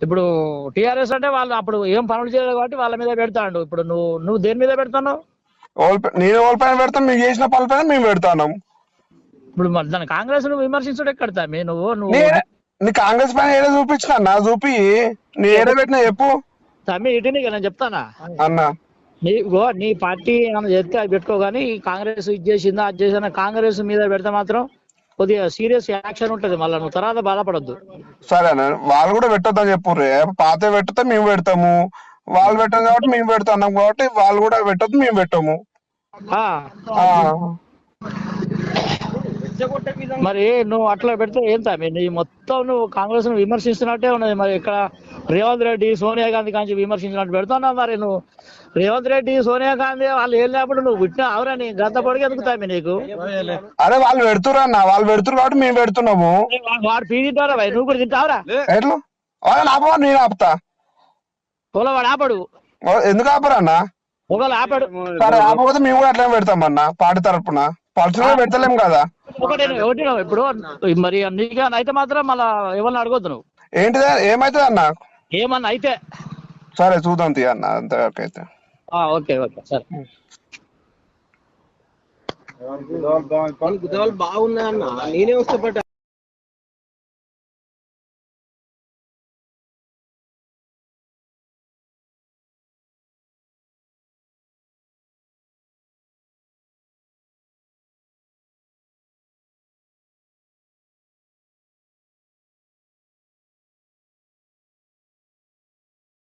ఇప్పుడు టిఆర్ఎస్ అంటే వాళ్ళు అప్పుడు ఏం పనులు చేయలేదు కాబట్టి వాళ్ళ మీద పెడతాడు. ఇప్పుడు నువ్వు దేని మీద పెడతావు? నేను ఎవరి పైన పెడతాం, మేము చేసిన పనుల పైన మేము పెడతాం. ఇప్పుడు మరి దాని కాంగ్రెస్ నువ్వు విమర్శించుడు ఎక్కడ తమ్మి? నువ్వు నీ కాంగ్రెస్ పైన ఏదో చూపించిన అన్న, చూపి నీ ఏదో పెట్టినా చెప్పు తమ్మి. ఇటు నేను చెప్తానా అన్న. నీ పార్టీ ఏమైనా చెప్తే అది పెట్టుకో, కానీ కాంగ్రెస్ ఇది చేసిందా అది చేసినా కాంగ్రెస్ మీద పెడితే మాత్రం కొద్దిగా సీరియస్ యాక్షన్ ఉంటది. మళ్ళీ నువ్వు తర్వాత బాధపడద్దు. సరే అన్న, వాళ్ళు కూడా పెట్టొద్దని చెప్పు. పాత పెట్టితే మేము పెడతాము, వాళ్ళు పెట్టారు కాబట్టి మేము పెడతాం కాబట్టి వాళ్ళు కూడా పెట్టొద్దు, మేము పెట్టాము. మరి నువ్వు అట్లా పెడితే ఏం తమ్మి? నీ మొత్తం నువ్వు కాంగ్రెస్ ను విమర్శిస్తున్నట్టే ఉన్నది. మరి ఇక్కడ రేవంత్ రెడ్డి సోనియా గాంధీ కాంచి విమర్శించినట్టు పెడుతున్నావు. మరి నువ్వు రేవంత్ రెడ్డి సోనియా గాంధీ వాళ్ళు ఏం లేనప్పుడు నువ్వు పుట్టిన అవరా నీ గంత పొడికి ఎదుగుతాయి నీకు? అరే వాళ్ళు పెడుతురు అన్న, వాళ్ళు పెడుతురు కాబట్టి మేము పెడుతున్నాము. వాడు పీ తింటారా భయ్? నువ్వు కూడా తింటావరా? ఎట్లా వాళ్ళని ఆపమని నేను ఆపుతా. వాడు ఆపడు. ఎందుకు ఆపరు అన్న? ఒకళ్ళు ఆపాడు. సరే ఆపకపోతే మేము కూడా అట్లా పెడతామన్నా, పార్టీ తరపున. పర్సనల్ పెడతలేము కదా. ఒకటి ఇప్పుడు మరి నీగా అయితే మాత్రం మళ్ళా ఎవరిని అడగొద్దు నువ్వు. ఏంటిదా ఏమైతుంది అన్న? ఏమన్నా అయితే సరే చూద్దాం తీ అన్న, అంతవరకు అయితే. ఓకే సరే. బాగున్నాయన్న, నేనే వస్తా